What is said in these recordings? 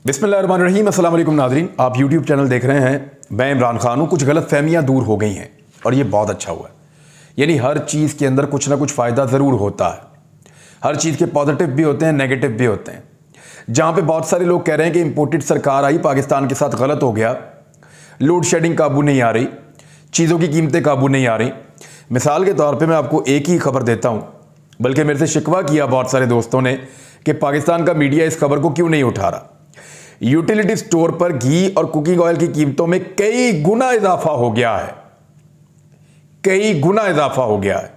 बिस्मिल्लाहिर्रहमानिर्रहीम, अस्सलाम वालेकुम नाज़रीन। आप यूट्यूब चैनल देख रहे हैं। मैं इमरान खान हूँ। कुछ गलत फहमियाँ दूर हो गई हैं और ये बहुत अच्छा हुआ है। यानी हर चीज़ के अंदर कुछ ना कुछ फ़ायदा ज़रूर होता है। हर चीज़ के पॉजिटिव भी होते हैं, नेगेटिव भी होते हैं। जहाँ पे बहुत सारे लोग कह रहे हैं कि इम्पोर्टेड सरकार आई, पाकिस्तान के साथ गलत हो गया, लोड शेडिंग काबू नहीं आ रही, चीज़ों की कीमतें काबू नहीं आ रही। मिसाल के तौर पे मैं आपको एक ही खबर देता हूँ, बल्कि मेरे से शिकवा किया बहुत सारे दोस्तों ने कि पाकिस्तान का मीडिया इस खबर को क्यों नहीं उठा रहा। यूटिलिटी स्टोर पर घी और कुकिंग ऑयल की कीमतों में कई गुना इजाफा हो गया है। कई गुना इजाफा हो गया है।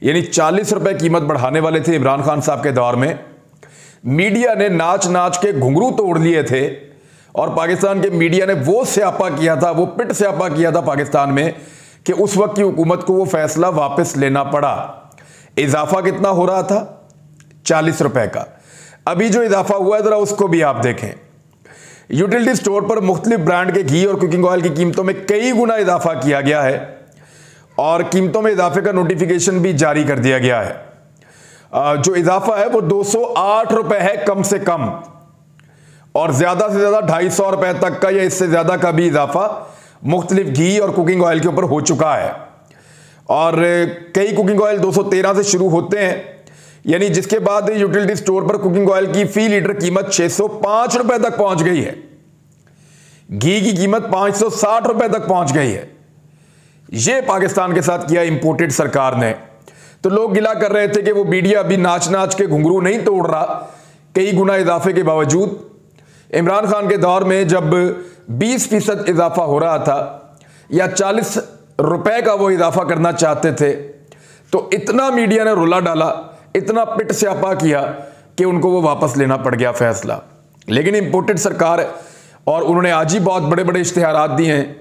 यानी 40 रुपए कीमत बढ़ाने वाले थे इमरान खान साहब के दौर में। मीडिया ने नाच नाच के घुंघरू तोड़ लिए थे और पाकिस्तान के मीडिया ने वो स्यापा किया था, वो पिट स्यापा किया था पाकिस्तान में कि उस वक्त की हुकूमत को वो फैसला वापस लेना पड़ा। इजाफा कितना हो रहा था? 40 रुपए का। अभी जो इजाफा हुआ है जरा उसको भी आप देखें। यूटिलिटी स्टोर पर मुख्तलिफ ब्रांड के घी और कुकिंग ऑयल की कीमतों में कई गुना इजाफा किया गया है और कीमतों में इजाफे का नोटिफिकेशन भी जारी कर दिया गया है। जो इजाफा है वो 208 रुपए है कम से कम, और ज्यादा से ज्यादा 250 रुपए तक का या इससे ज्यादा का भी इजाफा मुख्तलिफ घी और कुकिंग ऑयल के ऊपर हो चुका है। और कई कुकिंग ऑयल 213 से शुरू होते हैं, यानी जिसके बाद यूटिलिटी स्टोर पर कुकिंग ऑयल की फी लीटर कीमत 605 रुपए तक पहुंच गई है। घी की कीमत 560 रुपए तक पहुंच गई है। यह पाकिस्तान के साथ किया इंपोर्टेड सरकार ने। तो लोग गिला कर रहे थे कि वो मीडिया अभी नाच नाच के घुंघरू नहीं तोड़ रहा कई गुना इजाफे के बावजूद। इमरान खान के दौर में जब 20% इजाफा हो रहा था या 40 रुपए का वो इजाफा करना चाहते थे, तो इतना मीडिया ने रुला डाला, इतना पिट स्यापा किया कि उनको वो वापस लेना पड़ गया फैसला। लेकिन इंपोर्टेड सरकार और उन्होंने आज ही बहुत बड़े बड़े इश्तिहारात दिए हैं,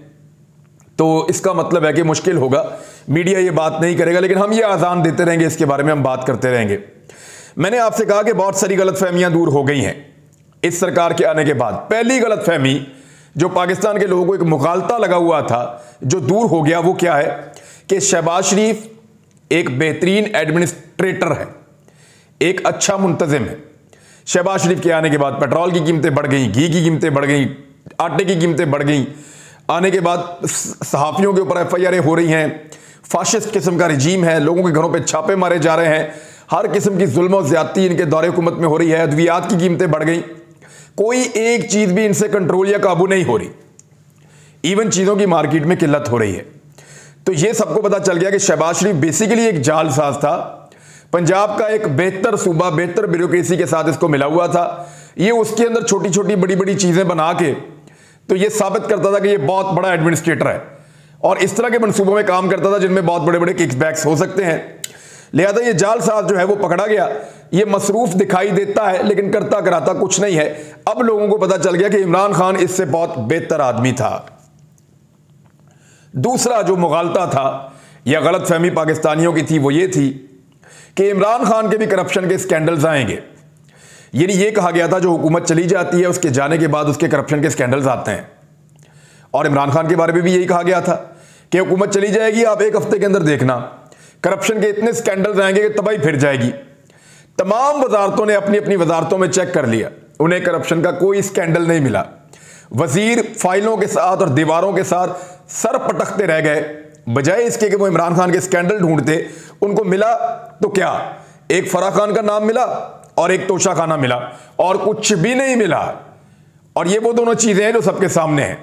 तो इसका मतलब है कि मुश्किल होगा, मीडिया ये बात नहीं करेगा। लेकिन हम ये आज़ान देते रहेंगे, इसके बारे में हम बात करते रहेंगे। मैंने आपसे कहा कि बहुत सारी गलतफहमियां दूर हो गई हैं इस सरकार के आने के बाद। पहली गलतफहमी जो पाकिस्तान के लोगों को एक मुगालता लगा हुआ था, जो दूर हो गया, वो क्या है कि शहबाज शरीफ एक बेहतरीन एडमिनिस्ट्रेटर है, एक अच्छा मुंतजिम है। शहबाज शरीफ के आने के बाद पेट्रोल की कीमतें बढ़ गई, घी की कीमतें बढ़ गई, आटे की कीमतें बढ़ गई। आने के बाद सहाफ़ियों के ऊपर FIR हो रही हैं, फाशिस्ट किस्म का रिजीम है, लोगों के घरों पे छापे मारे जा रहे हैं, हर किस्म की जुल्म और ज़्यादती इनके दौरे हुकूमत में हो रही है, अद्वियात की कीमतें बढ़ गई। कोई एक चीज़ भी इनसे कंट्रोल या काबू नहीं हो रही। इवन चीज़ों की मार्केट में किल्लत हो रही है। तो ये सबको पता चल गया कि शहबाज शरीफ बेसिकली एक जालसाज था। पंजाब का एक बेहतर सूबा, बेहतर ब्यूरोक्रेसी के साथ इसको मिला हुआ था। ये उसके अंदर छोटी छोटी बड़ी बड़ी चीज़ें बना के तो ये साबित करता था कि ये बहुत बड़ा एडमिनिस्ट्रेटर है और इस तरह के मनसूबों में काम करता था जिनमें बहुत बड़े बड़े किकबैक्स हो सकते हैं। लिहाजा ये जालसाज जो है वो पकड़ा गया। ये मसरूफ दिखाई देता है लेकिन करता कराता कुछ नहीं है। अब लोगों को पता चल गया कि इमरान खान इससे बहुत बेहतर आदमी था। दूसरा जो मुगालता था या गलतफहमी पाकिस्तानियों की थी, वो ये थी कि इमरान खान के भी करप्शन के स्कैंडल्स आएंगे। यानी ये कहा गया था जो हुकूमत चली जाती है उसके जाने के बाद उसके करप्शन के स्कैंडल्स आते हैं, और इमरान खान के बारे में भी यही कहा गया था कि हुकूमत चली जाएगी, आप एक हफ्ते के अंदर देखना करप्शन के इतने स्कैंडल्स आएंगे कि तबाही फिर जाएगी। तमाम वजारतों ने अपनी अपनी वजारतों में चेक कर लिया, उन्हें करप्शन का कोई स्कैंडल नहीं मिला। वजीर फाइलों के साथ और दीवारों के साथ सर पटकते रह गए, बजाय इसके कि वो इमरान खान के स्कैंडल ढूंढते। उनको मिला तो क्या, एक फराह खान का नाम मिला और एक तोशा खाना मिला, और कुछ भी नहीं मिला। और ये वो दोनों चीजें हैं जो सबके सामने हैं।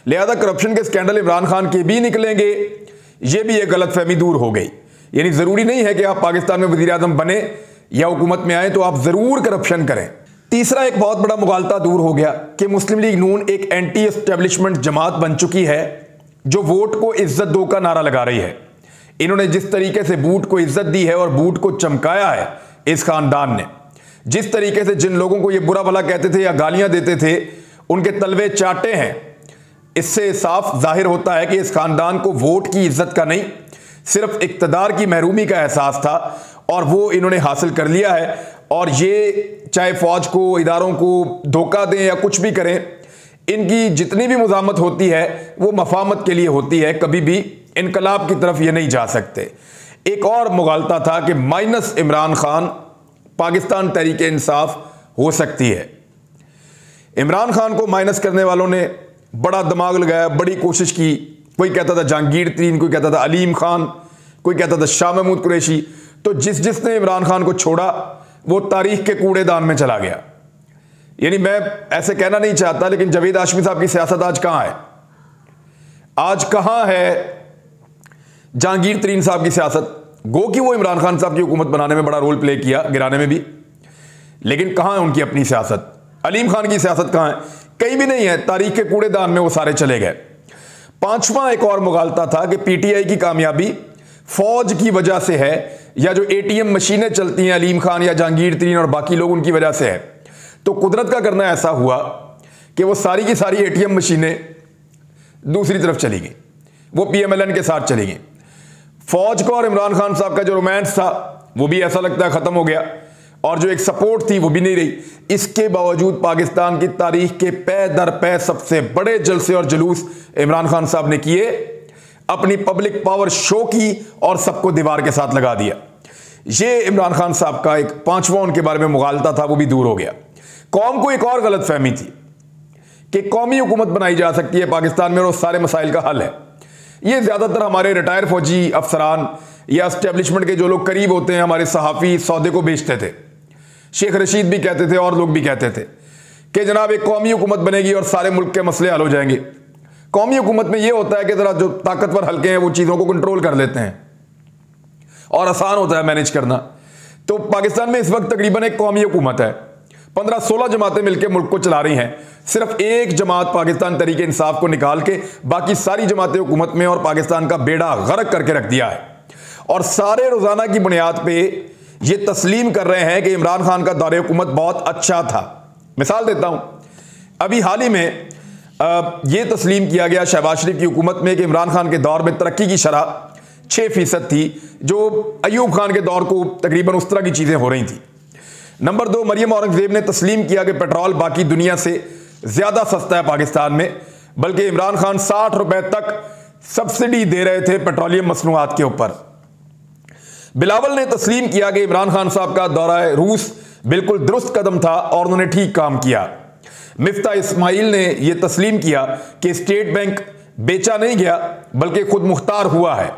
लिहाजा करप्शन के स्कैंडल इमरान खान के भी निकलेंगे, ये भी एक गलतफहमी दूर हो गई। यानी जरूरी नहीं है कि आप पाकिस्तान में वजीर आजम बने या हुकूमत में आए तो आप जरूर करप्शन करें। तीसरा एक बहुत बड़ा मुगालता दूर हो गया कि मुस्लिम लीग नून एक एंटी एस्टेब्लिशमेंट जमात बन चुकी है जो वोट को इज्जत दो का नारा लगा रही है। इन्होंने जिस तरीके से बूट को इज्जत दी है और बूट को चमकाया है इस खानदान ने, जिस तरीके से जिन लोगों को ये बुरा भला कहते थे या गालियां देते थे उनके तलवे चाटे हैं, इससे साफ जाहिर होता है कि इस खानदान को वोट की इज्जत का नहीं, सिर्फ इक्तदार की महरूमी का एहसास था और वो इन्होंने हासिल कर लिया है। और ये चाहे फौज को, इदारों को धोखा दें या कुछ भी करें, इनकी जितनी भी मुज़ामत होती है वो मफामत के लिए होती है, कभी भी इनकलाब की तरफ ये नहीं जा सकते। एक और मुगालता था कि माइनस इमरान खान पाकिस्तान तहरीक इंसाफ हो सकती है। इमरान खान को माइनस करने वालों ने बड़ा दिमाग लगाया, बड़ी कोशिश की। कोई कहता था जहांगीर तरीन, कोई कहता था अलीम खान, कोई कहता था शाह महमूद कुरैशी। तो जिसने इमरान खान को छोड़ा वो तारीख के कूड़ेदान में चला गया। यानी मैं ऐसे कहना नहीं चाहता, लेकिन जावेद हाशमी साहब की सियासत आज कहां है? आज कहां है जहांगीर तरीन साहब की सियासत? गो कि वो इमरान खान साहब की हुकूमत बनाने में बड़ा रोल प्ले किया, गिराने में भी, लेकिन कहां है उनकी अपनी सियासत? अलीम खान की सियासत कहां है? कहीं भी नहीं है। तारीख के कूड़ेदान में वो सारे चले गए। पांचवा एक और मुगालता था कि पीटीआई की कामयाबी फौज की वजह से है, या जो एटीएम मशीनें चलती हैं अलीम खान या जहांगीर तरीन और बाकी लोग उनकी वजह से है। तो कुदरत का करना ऐसा हुआ कि वो सारी की सारी एटीएम मशीनें दूसरी तरफ चली गई, वो पीएमएलएन के साथ चली गई। फौज का और इमरान खान साहब का जो रोमांस था वो भी ऐसा लगता है खत्म हो गया, और जो एक सपोर्ट थी वो भी नहीं रही। इसके बावजूद पाकिस्तान की तारीख के पै दर पै सबसे बड़े जलसे और जुलूस इमरान खान साहब ने किए, अपनी पब्लिक पावर शो की और सबको दीवार के साथ लगा दिया। ये इमरान खान साहब का एक पांचवा उनके बारे में मुगालता था, वो भी दूर हो गया। कौम को एक और गलत फहमी थी कि कौमी हुकूमत बनाई जा सकती है पाकिस्तान में और सारे मसाइल का हल है। ये ज्यादातर हमारे रिटायर फौजी अफसरान या एस्टेब्लिशमेंट के जो लोग करीब होते हैं, हमारे सहाफ़ी सौदे को बेचते थे। शेख रशीद भी कहते थे और लोग भी कहते थे कि जनाब एक कौमी हुकूमत बनेगी और सारे मुल्क के मसले हल हो जाएंगे। कौमी हुकूमत में यह होता है कि जरा जो ताकतवर हल्के हैं वो चीज़ों को कंट्रोल कर लेते हैं और आसान होता है मैनेज करना। तो पाकिस्तान में इस वक्त तकरीबन एक कौमी हुकूमत है, 15-16 जमातें मिलकर मुल्क को चला रही हैं। सिर्फ एक जमात पाकिस्तान तहरीक इंसाफ को निकाल के बाकी सारी जमातें हुकूमत में और पाकिस्तान का बेड़ा गर्क करके रख दिया है। और सारे रोजाना की बुनियाद पे ये तस्लीम कर रहे हैं कि इमरान खान का दौरे हुकूमत बहुत अच्छा था। मिसाल देता हूं, अभी हाल ही में ये तस्लीम किया गया शहबाज शरीफ की हुकूमत में कि इमरान खान के दौर में तरक्की की शरह 6% थी, जो अयूब खान के दौर को तकरीबन उस तरह की चीजें हो रही थी। नंबर 2, मरियम औरंगजेब ने तस्लीम किया कि पेट्रोल बाकी दुनिया से ज्यादा सस्ता है पाकिस्तान में, बल्कि इमरान खान 60 रुपए तक सब्सिडी दे रहे थे पेट्रोलियम मसनूआत के ऊपर। बिलावल ने तस्लीम किया कि इमरान खान साहब का दौरा रूस बिल्कुल दुरुस्त कदम था और उन्होंने ठीक काम किया। मिफ्ता इस्माइल ने यह तस्लीम किया कि स्टेट बैंक बेचा नहीं गया बल्कि खुद मुख्तार हुआ है।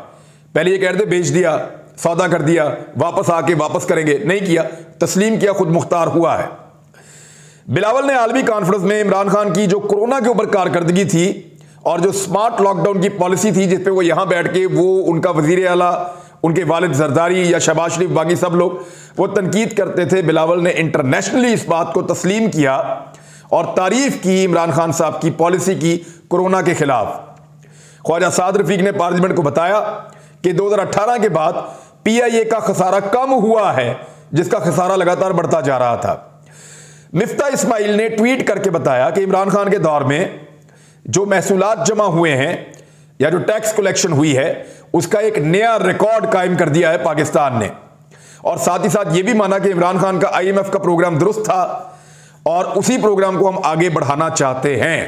पहले ये कहते बेच दिया, सौदा कर दिया, वापस आके वापस करेंगे, नहीं किया, तस्लीम किया खुद मुख्तार हुआ है। बिलावल ने आलमी कॉन्फ्रेंस में इमरान खान की जो कोरोना के ऊपर कारकर्दगी थी और जो स्मार्ट लॉकडाउन की पॉलिसी थी जिस पे वो यहां बैठ के वो उनका वजीर आला, उनके वालिद जरदारी या शहबाज शरीफ, बाकी सब लोग वो तनकीद करते थे, बिलावल ने इंटरनेशनली इस बात को तस्लीम किया और तारीफ की इमरान खान साहब की पॉलिसी की कोरोना के खिलाफ। ख्वाजा साद रफीक ने पार्लियामेंट को बताया कि 2018 के बाद पीआईए का खसारा कम हुआ है, जिसका खसारा लगातार बढ़ता जा रहा था। मिफ्ता इस्माइल ने ट्वीट करके बताया कि इमरान खान के दौर में जो महसूलात जमा हुए हैं या जो टैक्स कलेक्शन हुई है उसका एक नया रिकॉर्ड कायम कर दिया है पाकिस्तान ने, और साथ ही साथ यह भी माना कि इमरान खान का आईएमएफ का प्रोग्राम दुरुस्त था और उसी प्रोग्राम को हम आगे बढ़ाना चाहते हैं।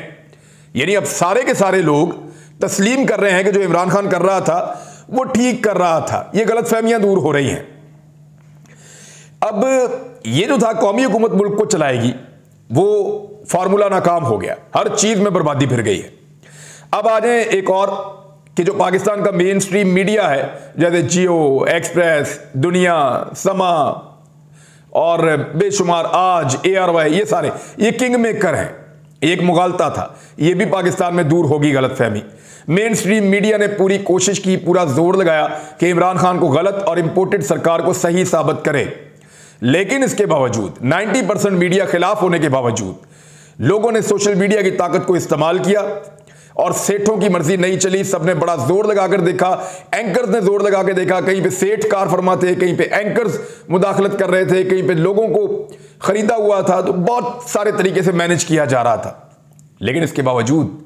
यानी अब सारे के सारे लोग तस्लीम कर रहे हैं कि जो इमरान खान कर रहा था वो ठीक कर रहा था। ये गलतफहमियां दूर हो रही हैं। अब ये जो था कौमी हुकूमत मुल्क को चलाएगी, वो फार्मूला नाकाम हो गया, हर चीज में बर्बादी फिर गई है। अब आ जाए एक और कि जो पाकिस्तान का मेन स्ट्रीम मीडिया है, जैसे जियो, एक्सप्रेस, दुनिया, समा और बेशुमार आज, ARY, ये सारे ये किंग मेकर हैं। एक मुगालता था, ये भी पाकिस्तान में दूर होगी गलतफहमी। मेन स्ट्रीम मीडिया ने पूरी कोशिश की, पूरा जोर लगाया कि इमरान खान को गलत और इंपोर्टेड सरकार को सही साबित करे, लेकिन इसके बावजूद 90% मीडिया खिलाफ होने के बावजूद लोगों ने सोशल मीडिया की ताकत को इस्तेमाल किया और सेठों की मर्जी नहीं चली। सबने बड़ा जोर लगाकर देखा, एंकर्स ने जोर लगा के देखा, कहीं पे सेठ कार फरमा थे, कहीं पे एंकर्स मुदाखलत कर रहे थे, कहीं पे लोगों को खरीदा हुआ था, तो बहुत सारे तरीके से मैनेज किया जा रहा था। लेकिन इसके बावजूद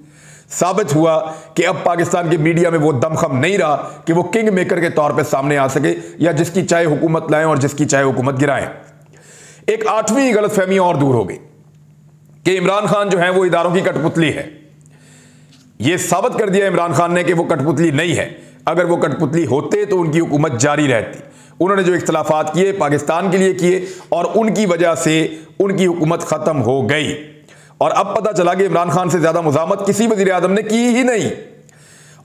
साबित हुआ कि अब पाकिस्तान के मीडिया में वो दमखम नहीं रहा कि वो किंग मेकर के तौर पे सामने आ सके या जिसकी चाहे हुकूमत लाएं और जिसकी चाहे हुकूमत गिराएं। एक 8वीं गलतफहमी और दूर हो गई कि इमरान खान जो है वो इदारों की कठपुतली है। ये साबित कर दिया इमरान खान ने कि वो कठपुतली नहीं है। अगर वो कठपुतली होते तो उनकी हुकूमत जारी रहती। उन्होंने जो इख्तलाफात किए पाकिस्तान के लिए किए और उनकी वजह से उनकी हुकूमत खत्म हो गई। और अब पता चला कि इमरान खान से ज्यादा मुज़ाहमत किसी वज़ीर आज़म ने की ही नहीं।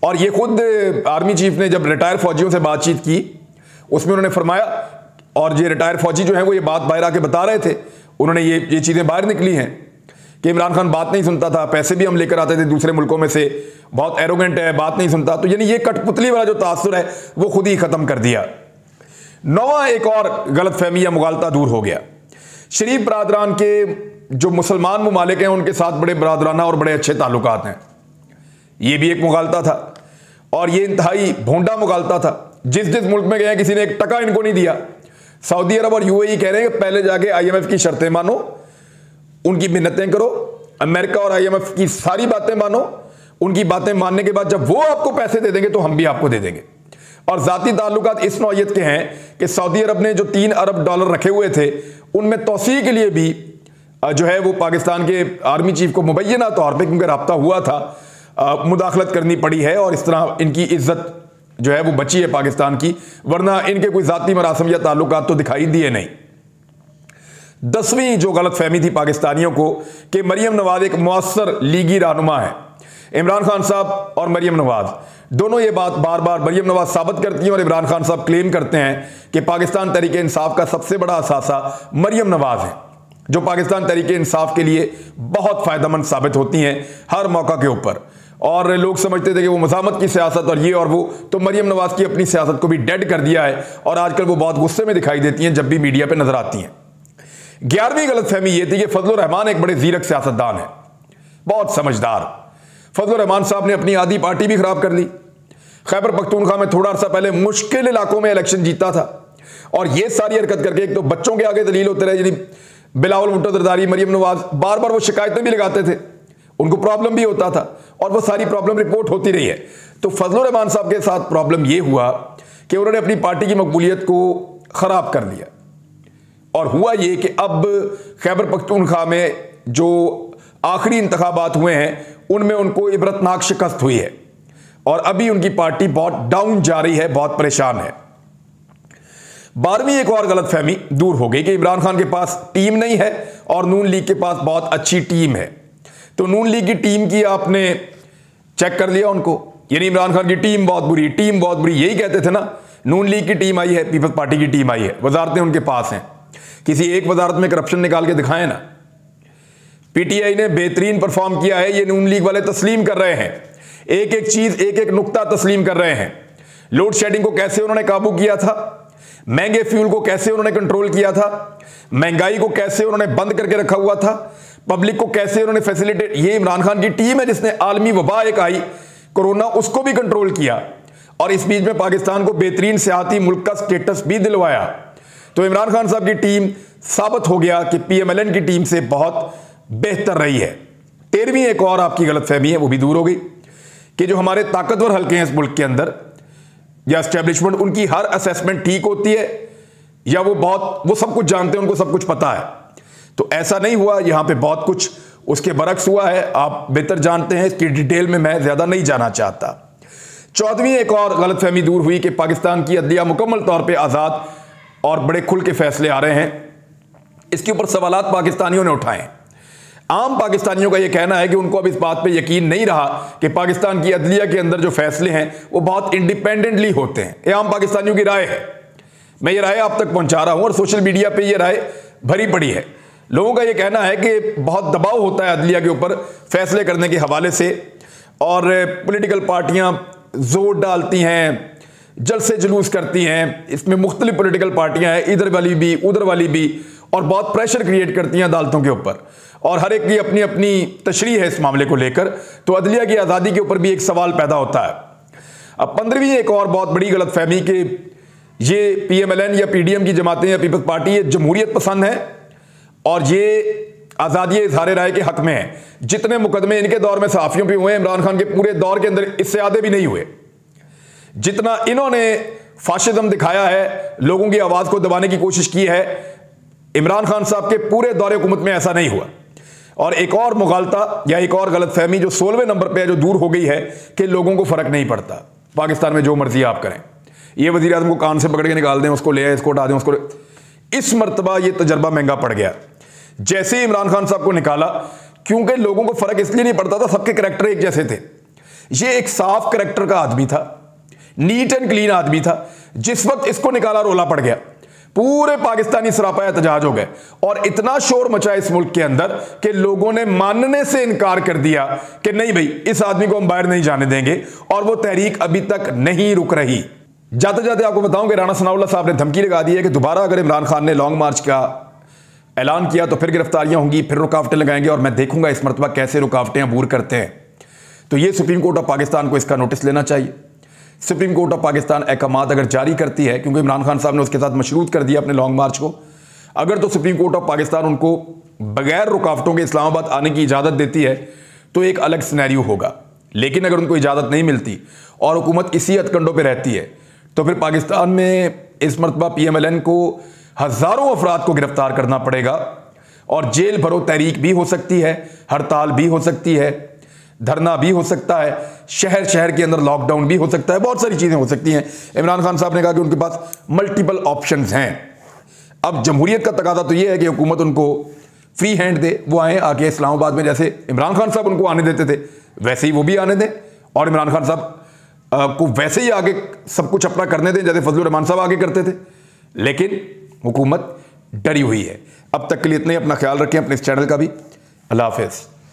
और ये खुद आर्मी चीफ ने जब रिटायर फौजियों से बातचीत की उसमें उन्होंने फरमाया, और ये रिटायर फौजी जो हैं वो ये बात बाहर आके बता रहे थे, उन्होंने ये चीज़ें बाहर निकली हैं कि इमरान खान बात नहीं सुनता था, पैसे भी हम लेकर आते थे दूसरे मुल्कों में से, बहुत एरोगेंट है, बात नहीं सुनता। तो यानी ये कठपुतली वाला जो तासुर है वो खुद ही खत्म कर दिया। नौवां एक और गलतफहमी या मुगालता दूर हो गया। शरीफ बरादरान के जो मुसलमान ममालिक हैं उनके साथ बड़े बरादराना और बड़े अच्छे ताल्लुकात हैं, ये भी एक मुगालता था। और ये इंतहाई भोंडा मुगालता था। जिस जिस मुल्क में गए किसी ने एक टका इनको नहीं दिया। सऊदी अरब और यूएई कह रहे हैं कि पहले जाके IMF की शर्तें मानो, उनकी मिन्नतें करो, अमेरिका और IMF की सारी बातें मानो, उनकी बातें मानने के बाद जब वो आपको पैसे दे देंगे तो हम भी आपको दे देंगे। और जाती ताल्लुकात इस नौयत के हैं कि सऊदी अरब ने जो $3 अरब रखे हुए थे उनमें तोसी के लिए भी जो है वो पाकिस्तान के आर्मी चीफ को मुबैना तौर पर, क्योंकि रब्ता हुआ था, मुदाखलत करनी पड़ी है। और इस तरह इनकी इज्जत जो है वो बची है पाकिस्तान की, वरना इनके कोई जाती मरासम या ताल्लुकात तो दिखाई दिए नहीं। 10वीं जो गलतफहमी थी पाकिस्तानियों को कि मरियम नवाज एक मुअस्सर लीगी रहनुमा है। इमरान खान साहब और मरियम नवाज दोनों ये बात बार बार मरियम नवाज साबित करती हैं और इमरान खान साहब क्लेम करते हैं कि पाकिस्तान तहरीक इंसाफ का सबसे बड़ा असासा मरियम नवाज है, जो पाकिस्तान तहरीक इंसाफ के लिए बहुत फायदेमंद साबित होती हैं हर मौका के ऊपर। और लोग समझते थे कि वो मुज़ाहमत की सियासत और ये और वो, तो मरियम नवाज की अपनी सियासत को भी डेड कर दिया है और आजकल वो बहुत गुस्से में दिखाई देती हैं जब भी मीडिया पे नजर आती हैं। 11वीं गलतफहमी ये थी कि फजलुर रहमान एक बड़े जीरक सियासतदान है, बहुत समझदार। फजलुर रहमान साहब ने अपनी आधी पार्टी भी खराब कर ली। खैबर पख्तूनख्वा में थोड़ा अर्सा पहले मुश्किल इलाकों में इलेक्शन जीता था और ये सारी हरकत करके एक तो बच्चों के आगे दलील होते रहे, यानी बिलावल भुट्टो जरदारी, मरियम नवाज बार बार वो शिकायतें भी लगाते थे, उनको प्रॉब्लम भी होता था और वो सारी प्रॉब्लम रिपोर्ट होती रही है। तो फजलुर रहमान साहब के साथ प्रॉब्लम ये हुआ कि उन्होंने अपनी पार्टी की मकबूलियत को खराब कर दिया। और हुआ ये कि अब खैबर पख्तूनख्वा में जो आखिरी इंतखाबात हुए हैं उनमें उनको इबरतनाक शिकस्त हुई है और अभी उनकी पार्टी बहुत डाउन जा रही है, बहुत परेशान है। 12वीं एक और गलतफहमी दूर हो गई कि इमरान खान के पास टीम नहीं है और नून लीग के पास बहुत अच्छी टीम है। तो नून लीग की टीम की आपने चेक कर लिया उनको, यानी इमरान खान की टीम बहुत बुरी, टीम बहुत बुरी, यही कहते थे ना। नून लीग की टीम आई है, पीपल्स पार्टी की टीम आई है, वजारतें उनके पास हैं, किसी एक वजारत में करप्शन निकाल के दिखाएं ना। पीटीआई ने बेहतरीन परफॉर्म किया है, ये नून लीग वाले तस्लीम कर रहे हैं, एक एक चीज, एक एक नुक्ता तस्लीम कर रहे हैं। लोड शेडिंग को कैसे उन्होंने काबू किया था, महंगे फ्यूल को कैसे उन्होंने कंट्रोल किया था, महंगाई को कैसे उन्होंने बंद करके रखा हुआ था, पब्लिक को कैसे उन्होंने फैसिलिटेट। ये इमरान खान की टीम है जिसने आलमी वबा एक आई कोरोना, उसको भी कंट्रोल किया और इस बीच में पाकिस्तान को बेहतरीन सियाती मुल्क का स्टेटस भी दिलवाया। तो इमरान खान साहब की टीम साबित हो गया कि PMLN की टीम से बहुत बेहतर रही है। 13वीं एक और आपकी गलतफहमी है, वो भी दूर हो गई कि जो हमारे ताकतवर हल्के हैं इस मुल्क के अंदर या एस्टेब्लिशमेंट, उनकी हर असेसमेंट ठीक होती है या वो सब कुछ जानते हैं, उनको सब कुछ पता है। तो ऐसा नहीं हुआ, यहां पे बहुत कुछ उसके बरक्स हुआ है, आप बेहतर जानते हैं, इसकी डिटेल में मैं ज्यादा नहीं जाना चाहता। 14वीं एक और गलतफहमी दूर हुई कि पाकिस्तान की अदलिया मुकम्मल तौर पे आज़ाद और बड़े खुल के फैसले आ रहे हैं। इसके ऊपर सवालात पाकिस्तानियों ने उठाए। आम पाकिस्तानियों का यह कहना है कि उनको अब इस बात पे यकीन नहीं रहा कि पाकिस्तान की अदलिया के अंदर जो फैसले हैं वो बहुत इंडिपेंडेंटली होते हैं। ये आम पाकिस्तानियों की राय है, मैं ये राय आप तक पहुंचा रहा हूं और सोशल मीडिया पे ये राय भरी पड़ी है। लोगों का ये कहना है कि बहुत दबाव होता है अदलिया के ऊपर फैसले करने के हवाले से और पॉलिटिकल पार्टियां जोर डालती हैं, जलसे जुलूस करती हैं, इसमें मुख्तलिफ पॉलिटिकल पार्टियां हैं, इधर वाली भी उधर वाली भी, और बहुत प्रेशर क्रिएट करती हैं अदालतों के ऊपर और हर एक की अपनी अपनी तशरीह है इस मामले को लेकर। तो अदलिया की आज़ादी के ऊपर भी एक सवाल पैदा होता है। अब 15वीं एक और बहुत बड़ी गलतफहमी कि ये PMLN या PDM की जमातें या पीपल्स पार्टी ये जमहूरियत पसंद है और ये आज़ादी इज़हार राय के हक में है। जितने मुकदमे इनके दौर में सहाफ़ियों पे हुए हैं, इमरान खान के पूरे दौर के अंदर इससे आधे भी नहीं हुए। जितना इन्होंने फाशिज्म दिखाया है, लोगों की आवाज़ को दबाने की कोशिश की है, इमरान खान साहब के पूरे दौरे हुकूमत में ऐसा नहीं हुआ। और एक और मुगालता या एक और गलतफहमी जो 16वें नंबर पे है, जो दूर हो गई है कि लोगों को फर्क नहीं पड़ता, पाकिस्तान में जो मर्जी आप करें, ये वज़ीर आज़म को कान से पकड़ के निकाल दें, उसको ले आए, इसको उठा दें, उसको। इस मरतबा ये तजर्बा महंगा पड़ गया। जैसे ही इमरान खान साहब को निकाला क्योंकि लोगों को फर्क इसलिए नहीं पड़ता था, सबके करैक्टर एक जैसे थे। ये एक साफ करैक्टर का आदमी था, नीट एंड क्लीन आदमी था। जिस वक्त इसको निकाला रोला पड़ गया, पूरे पाकिस्तानी सरापा एहतजाज हो गए और इतना शोर मचा इस मुल्क के अंदर कि लोगों ने मानने से इनकार कर दिया कि नहीं भाई, इस आदमी को हम बाहर नहीं जाने देंगे, और वो तहरीक अभी तक नहीं रुक रही। जाते जाते आपको बताऊं कि राणा सनाउल्लाह साहब ने धमकी लगा दी है कि दोबारा अगर इमरान खान ने लॉन्ग मार्च का ऐलान किया तो फिर गिरफ्तारियां होंगी, फिर रुकावटें लगाएंगे, और मैं देखूंगा इस मरतबा कैसे रुकावटें अबूर करते हैं। तो ये सुप्रीम कोर्ट ऑफ पाकिस्तान को इसका नोटिस लेना चाहिए। सुप्रीम कोर्ट ऑफ पाकिस्तान अहकामात अगर जारी करती है, क्योंकि इमरान खान साहब ने उसके साथ मशरूत कर दिया अपने लॉन्ग मार्च को, अगर तो सुप्रीम कोर्ट ऑफ पाकिस्तान उनको बगैर रुकावटों के इस्लामाबाद आने की इजाज़त देती है तो एक अलग सिनेरियो होगा। लेकिन अगर उनको इजाज़त नहीं मिलती और हुकूमत इसी हथकंडों पर रहती है तो फिर पाकिस्तान में इस मरतबा PMLN को हज़ारों अफराद को गिरफ्तार करना पड़ेगा, और जेल भरो तहरीक भी हो सकती है, हड़ताल भी हो सकती है, धरना भी हो सकता है, शहर शहर के अंदर लॉकडाउन भी हो सकता है, बहुत सारी चीज़ें हो सकती हैं। इमरान खान साहब ने कहा कि उनके पास मल्टीपल ऑप्शंस हैं। अब जमहूरियत का तकादा तो ये है कि हुकूमत उनको फ्री हैंड दे, वो आए आके इस्लामाबाद में, जैसे इमरान खान साहब उनको आने देते थे वैसे ही वो भी आने दें, और इमरान खान साहब को वैसे ही आगे सब कुछ अपना करने दें जैसे फजलुर रहमान साहब आगे करते थे। लेकिन हुकूमत डरी हुई है। अब तक के लिए इतना ही। अपना ख्याल रखें, अपने इस चैनल का भी। अल्लाह हाफिज़।